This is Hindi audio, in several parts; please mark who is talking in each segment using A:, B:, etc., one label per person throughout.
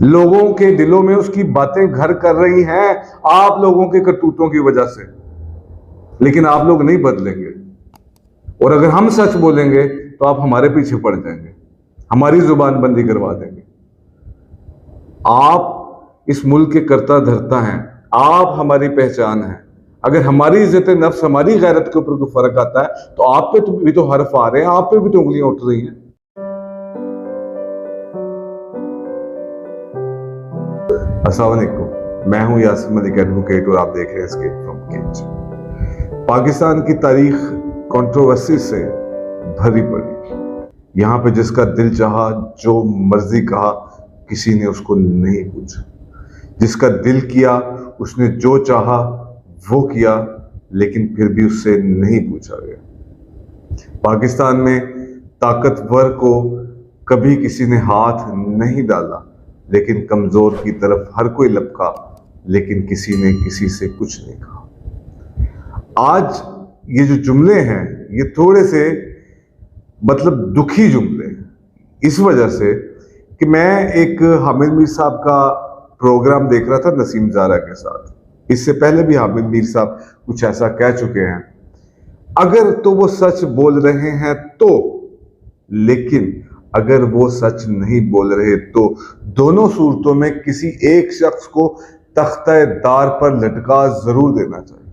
A: लोगों के दिलों में उसकी बातें घर कर रही हैं आप लोगों के करतूतों की वजह से। लेकिन आप लोग नहीं बदलेंगे, और अगर हम सच बोलेंगे तो आप हमारे पीछे पड़ जाएंगे, हमारी जुबान बंदी करवा देंगे। आप इस मुल्क के कर्ता धर्ता हैं, आप हमारी पहचान हैं। अगर हमारी इज्जत नफ्स, हमारी गैरत के ऊपर कोई फर्क आता है तो आप पे भी तो हर्फ आ रहे हैं, आप पे भी तो उंगलियां उठ रही हैं। अस्सलाम वालेकुम, मैं हूं यासिर मलिक एडवोकेट और आप देख रहे हैं एस्केप फ्रॉम केज। पाकिस्तान की तारीख कंट्रोवर्सी से भरी पड़ी। यहां पे जिसका दिल चाहा जो मर्जी कहा, किसी ने उसको नहीं पूछा। जिसका दिल किया उसने जो चाहा वो किया, लेकिन फिर भी उससे नहीं पूछा गया। पाकिस्तान में ताकतवर को कभी किसी ने हाथ नहीं डाला, लेकिन कमजोर की तरफ हर कोई लपका, लेकिन किसी ने किसी से कुछ नहीं कहा। आज ये जो जुमले हैं ये थोड़े से मतलब दुखी जुमले हैं, इस वजह से कि मैं एक हामिद मीर साहब का प्रोग्राम देख रहा था नसीम ज़ारा के साथ। इससे पहले भी हामिद मीर साहब कुछ ऐसा कह चुके हैं। अगर तो वो सच बोल रहे हैं तो, लेकिन अगर वो सच नहीं बोल रहे तो दोनों सूरतों में किसी एक शख्स को तख्ते दार पर लटका जरूर देना चाहिए।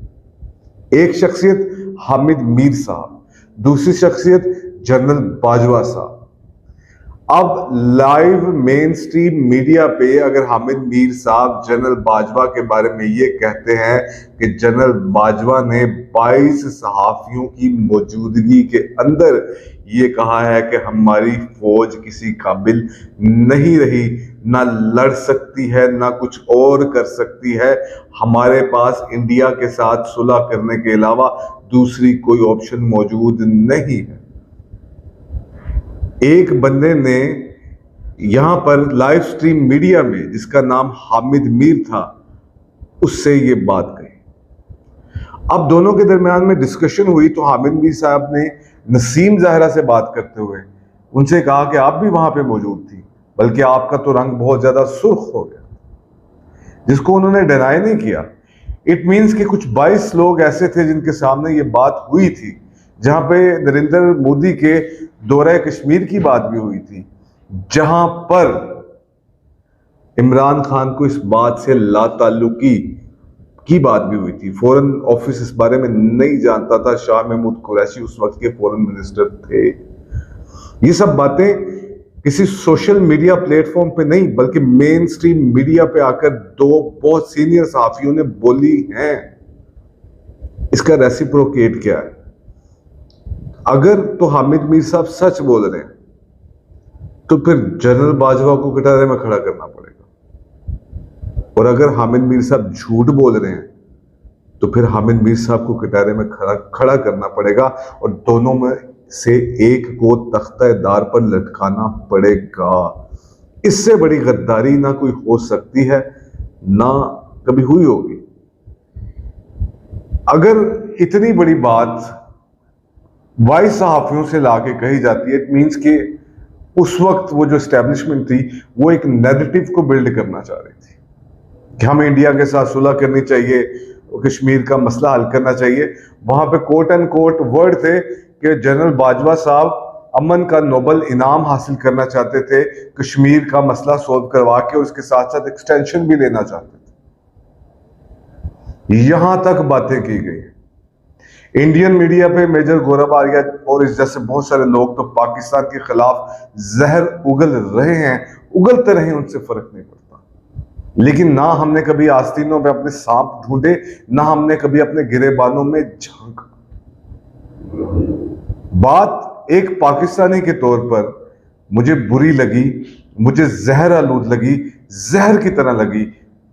A: एक शख्सियत हामिद मीर साहब, दूसरी शख्सियत जनरल बाजवा साहब। अब लाइव मेन स्ट्रीम मीडिया पे अगर हामिद मीर साहब जनरल बाजवा के बारे में ये कहते हैं कि जनरल बाजवा ने 22 सहाफियों की मौजूदगी के अंदर ये कहा है कि हमारी फौज किसी काबिल नहीं रही, ना लड़ सकती है ना कुछ और कर सकती है, हमारे पास इंडिया के साथ सुलह करने के अलावा दूसरी कोई ऑप्शन मौजूद नहीं है। एक बंदे ने यहां पर लाइव स्ट्रीम मीडिया में, जिसका नाम हामिद मीर था, उससे ये बात कही। अब दोनों के दरमियान में डिस्कशन हुई तो हामिद मीर साहब ने नसीम ज़ाहरा से बात करते हुए उनसे कहा कि आप भी वहां पे मौजूद थी, बल्कि आपका तो रंग बहुत ज्यादा सुर्ख हो गया, जिसको उन्होंने डिनाई नहीं किया। इट मीन्स कि कुछ 22 लोग ऐसे थे जिनके सामने ये बात हुई थी, जहां पे नरेंद्र मोदी के दौरे कश्मीर की बात भी हुई थी, जहां पर इमरान खान को इस बात से लाताल्लुकी की बात भी हुई थी। फॉरेन ऑफिस इस बारे में नहीं जानता था, शाह महमूद कुरैशी उस वक्त के फॉरेन मिनिस्टर थे। ये सब बातें किसी सोशल मीडिया प्लेटफॉर्म पे नहीं, बल्कि मेन स्ट्रीम मीडिया पे आकर दो बहुत सीनियर सहाफियों ने बोली हैं। इसका रेसिप्रोकेट क्या है? अगर तो हामिद मीर साहब सच बोल रहे हैं तो फिर जनरल बाजवा को कटारे में खड़ा करना पड़ेगा, और अगर हामिद मीर साहब झूठ बोल रहे हैं तो फिर हामिद मीर साहब को कटारे में खड़ा करना पड़ेगा, और दोनों में से एक को तख्ते दार पर लटकाना पड़ेगा। इससे बड़ी गद्दारी ना कोई हो सकती है, ना कभी हुई होगी। अगर इतनी बड़ी बात 22 सहाफियों से लाके कही जाती है, इट मीन्स कि उस वक्त वो जो एस्टेब्लिशमेंट थी वो एक नैरेटिव को बिल्ड करना चाह रही थी कि हमें इंडिया के साथ सुलह करनी चाहिए, कश्मीर का मसला हल करना चाहिए। वहां पे कोट एंड कोट वर्ड थे कि जनरल बाजवा साहब अमन का नोबल इनाम हासिल करना चाहते थे, कश्मीर का मसला सोल्व करवा के उसके साथ साथ एक्सटेंशन भी लेना चाहते थे। यहां तक बातें की गई। इंडियन मीडिया पे मेजर गौरव आर्या और इस जैसे बहुत सारे लोग तो पाकिस्तान के खिलाफ जहर उगल रहे हैं, उगलते रहे, उनसे फर्क नहीं पड़ता। लेकिन ना हमने कभी आस्तीनों में अपने सांप ढूंढे, ना हमने कभी अपने गिरेबानों में झांका। बात एक पाकिस्तानी के तौर पर मुझे बुरी लगी, मुझे जहर आलूद लगी, जहर की तरह लगी,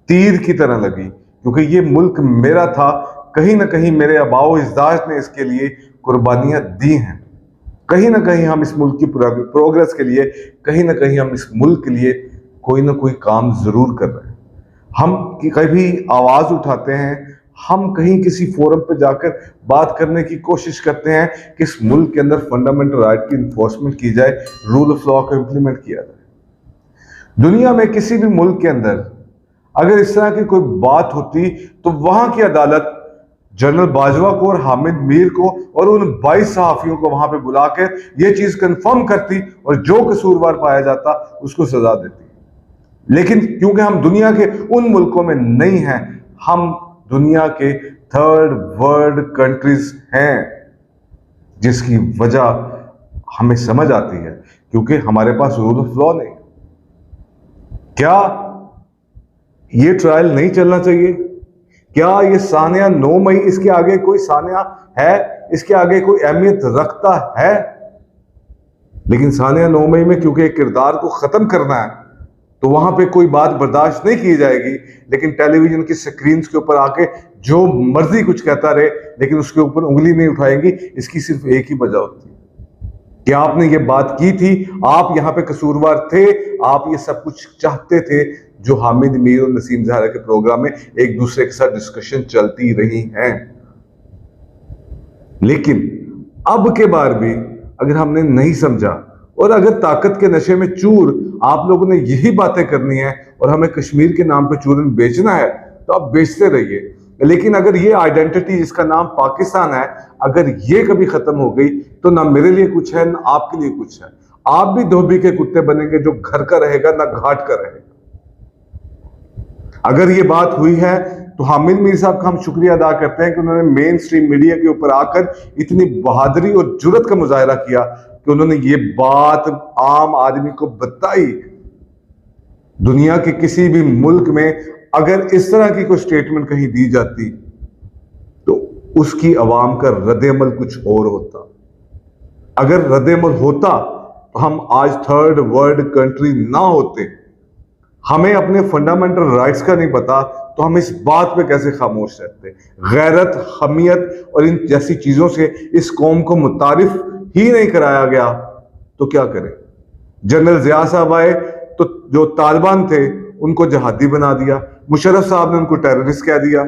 A: तीर की तरह लगी, क्योंकि ये मुल्क मेरा था। कहीं ना कहीं मेरे आबाओ इज़दाद ने इसके लिए कुर्बानियां दी हैं। कहीं ना कहीं हम इस मुल्क की प्रोग्रेस के लिए, कहीं ना कहीं हम इस मुल्क के लिए कोई ना कोई काम जरूर कर रहे हैं। हम कभी आवाज उठाते हैं, हम कहीं किसी फोरम पे जाकर बात करने की कोशिश करते हैं कि इस मुल्क के अंदर फंडामेंटल राइट की इन्फोर्समेंट की जाए, रूल ऑफ लॉ को इम्प्लीमेंट किया जाए। दुनिया में किसी भी मुल्क के अंदर अगर इस तरह की कोई बात होती तो वहां की अदालत जनरल बाजवा को और हामिद मीर को और उन 22 सहाफियों को वहां पे बुलाकर यह चीज कंफर्म करती और जो कसूरवार पाया जाता उसको सजा देती। लेकिन क्योंकि हम दुनिया के उन मुल्कों में नहीं हैं, हम दुनिया के थर्ड वर्ल्ड कंट्रीज हैं, जिसकी वजह हमें समझ आती है क्योंकि हमारे पास रूल ऑफ लॉ नहीं। क्या ये ट्रायल नहीं चलना चाहिए? क्या ये सानिया 9 मई इसके आगे कोई सानिया है? इसके आगे कोई अहमियत रखता है? लेकिन सानिया 9 मई में क्योंकि एक किरदार को खत्म करना है तो वहां पे कोई बात बर्दाश्त नहीं की जाएगी, लेकिन टेलीविजन की स्क्रीन के ऊपर आके जो मर्जी कुछ कहता रहे लेकिन उसके ऊपर उंगली नहीं उठाएंगी। इसकी सिर्फ एक ही वजह होती है कि आपने ये बात की थी, आप यहां पे कसूरवार थे, आप ये सब कुछ चाहते थे जो हामिद मीर और नसीम ज़हारा के प्रोग्राम में एक दूसरे के साथ डिस्कशन चलती रही हैं। लेकिन अब के बार भी अगर हमने नहीं समझा और अगर ताकत के नशे में चूर आप लोगों ने यही बातें करनी है और हमें कश्मीर के नाम पे चूरन बेचना है तो आप बेचते रहिए। लेकिन अगर ये आइडेंटिटी जिसका नाम पाकिस्तान है, अगर ये कभी खत्म हो गई तो ना मेरे लिए कुछ है ना आपके लिए कुछ है। आप भी धोबी के कुत्ते बनेंगे जो घर का रहेगा ना घाट का रहेगा। अगर ये बात हुई है तो हामिद मीर साहब का हम शुक्रिया अदा करते हैं कि उन्होंने मेन स्ट्रीम मीडिया के ऊपर आकर इतनी बहादुरी और जुर्रत का मुजाहरा किया कि उन्होंने ये बात आम आदमी को बताई। दुनिया के किसी भी मुल्क में अगर इस तरह की कोई स्टेटमेंट कहीं दी जाती तो उसकी अवाम का रद्द-ए-अमल कुछ और होता। अगर रद्द-ए-अमल होता तो हम आज थर्ड वर्ल्ड कंट्री ना होते। हमें अपने फंडामेंटल राइट्स का नहीं पता तो हम इस बात पे कैसे खामोश रहते? गैरत, हमियत और इन जैसी चीजों से इस कौम को मुतारिफ ही नहीं कराया गया तो क्या करें? जनरल ज़िया साहब आए तो जो तालिबान थे उनको जहादी बना दिया, मुशर्रफ साहब ने उनको टेररिस्ट कह दिया।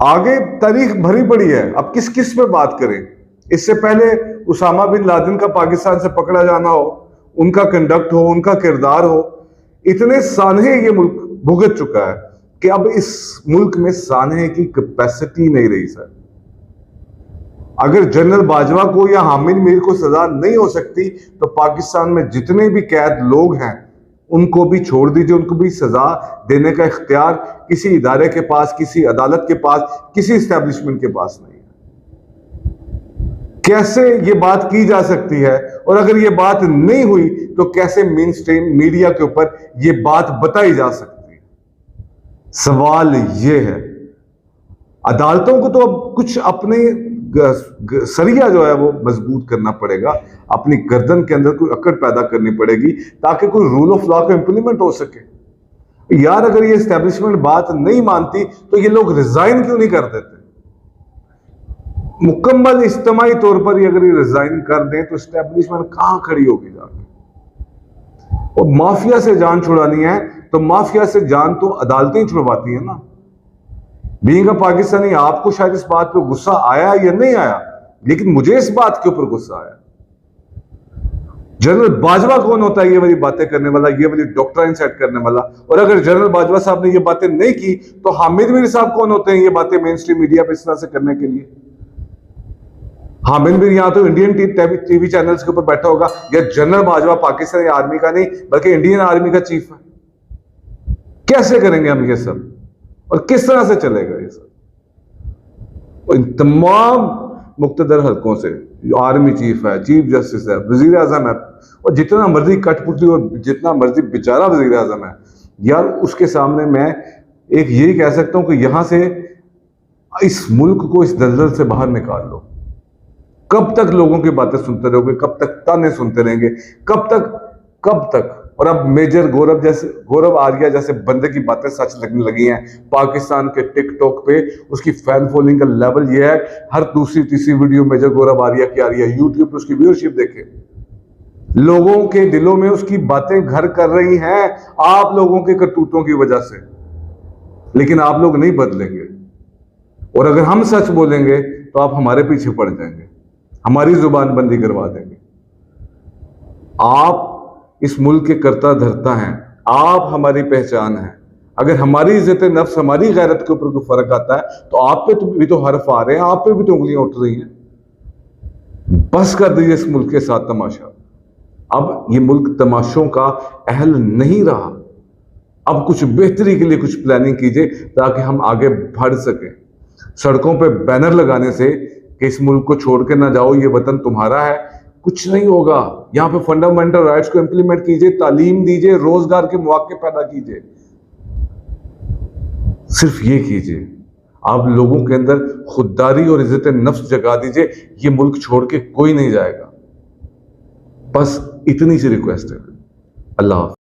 A: आगे तारीख भरी पड़ी है, अब किस किस पे बात करें? इससे पहले उसामा बिन लादेन का पाकिस्तान से पकड़ा जाना हो, उनका कंडक्ट हो, उनका किरदार हो, इतने सानहे ये मुल्क भुगत चुका है कि अब इस मुल्क में सानहे की कैपेसिटी नहीं रही सर। अगर जनरल बाजवा को या हामिद मीर को सजा नहीं हो सकती तो पाकिस्तान में जितने भी कैद लोग हैं उनको भी छोड़ दीजिए, उनको भी सजा देने का इख्तियार किसी इदारे के पास, किसी अदालत के पास, किसी इस्टेब्लिशमेंट के पास नहीं है। कैसे ये बात की जा सकती है? और अगर ये बात नहीं हुई तो कैसे मेन स्ट्रीम मीडिया के ऊपर ये बात बताई जा सकती है? सवाल ये है। अदालतों को तो अब कुछ अपने सरिया जो है वो मजबूत करना पड़ेगा, अपनी गर्दन के अंदर कोई अकड़ पैदा करनी पड़ेगी ताकि कोई रूल ऑफ लॉ का इंप्लीमेंट हो सके। यार अगर ये एस्टेब्लिशमेंट बात नहीं मानती तो ये लोग रिजाइन क्यों नहीं कर देते? मुकम्मल इज्तिमाई तौर पर अगर ये रिजाइन कर दें तो एस्टेब्लिशमेंट कहां खड़ी होगी जाके? और माफिया से जान छुड़ानी है तो माफिया से जान तो अदालतें ही छुड़वाती है ना। बीइंग अ पाकिस्तानी आपको शायद इस बात पे गुस्सा आया या नहीं आया, लेकिन मुझे इस बात के ऊपर गुस्सा आया। जनरल बाजवा कौन होता है ये वाली बातें करने वाला, ये वाली डॉक्ट्राइन सेट करने वाला? और अगर जनरल बाजवा साहब ने ये बातें नहीं की तो हामिद मीर साहब कौन होते हैं ये बातें मेन स्ट्रीम मीडिया पे इस तरह से करने के लिए? हामिद मीर यहां तो इंडियन टीवी चैनल्स के ऊपर बैठा होगा, या जनरल बाजवा पाकिस्तानी आर्मी का नहीं बल्कि इंडियन आर्मी का चीफ है। कैसे करेंगे हम ये सब और किस तरह से चलेगा ये सब? और इन तमाम मुक्तदर हलकों से जो आर्मी चीफ है, चीफ जस्टिस है, वजीर आजम है, और जितना मर्जी कठपुतली और जितना मर्जी बेचारा वजीर आजम है, यार उसके सामने मैं एक यही कह सकता हूं कि यहां से इस मुल्क को इस दलदल से बाहर निकाल लो। कब तक लोगों की बातें सुनते रहोगे? कब तक ताने सुनते रहेंगे? कब तक? और अब मेजर गौरव आर्या जैसे बंदे की बातें सच लगने लगी हैं। पाकिस्तान के टिकटॉक पे उसकी फैन फॉलोइंग का लेवल ये है, हर दूसरी तीसरी वीडियो मेजर गौरव आर्या की आ रही है। यूट्यूब पे उसकी व्यूअरशिप देखे, लोगों के दिलों में उसकी बातें घर कर रही हैं आप लोगों के करतूतों की वजह से। लेकिन आप लोग नहीं बदलेंगे, और अगर हम सच बोलेंगे तो आप हमारे पीछे पड़ जाएंगे, हमारी जुबान बंदी करवा देंगे। आप इस मुल्क के करता धरता हैं, आप हमारी पहचान हैं। अगर हमारी इज्जत नफ्स, हमारी गैरत के ऊपर कोई फर्क आता है तो आप पे तो भी तो हर्फ आ रहे हैं, आप पे भी तो उंगलियां उठ रही हैं। बस कर दीजिए इस मुल्क के साथ तमाशा। अब ये मुल्क तमाशों का अहल नहीं रहा। अब कुछ बेहतरी के लिए कुछ प्लानिंग कीजिए ताकि हम आगे बढ़ सकें। सड़कों पे बैनर लगाने से कि इस मुल्क को छोड़ के ना जाओ, ये वतन तुम्हारा है, कुछ नहीं होगा। यहाँ पे फंडामेंटल राइट्स को इंप्लीमेंट कीजिए, तालीम दीजिए, रोजगार के मौके पैदा कीजिए। सिर्फ ये कीजिए। आप लोगों के अंदर खुददारी और इज्जत नफ्स जगा दीजिए। ये मुल्क छोड़ के कोई नहीं जाएगा। बस इतनी सी रिक्वेस्ट है। अल्लाह हाफ़िज़।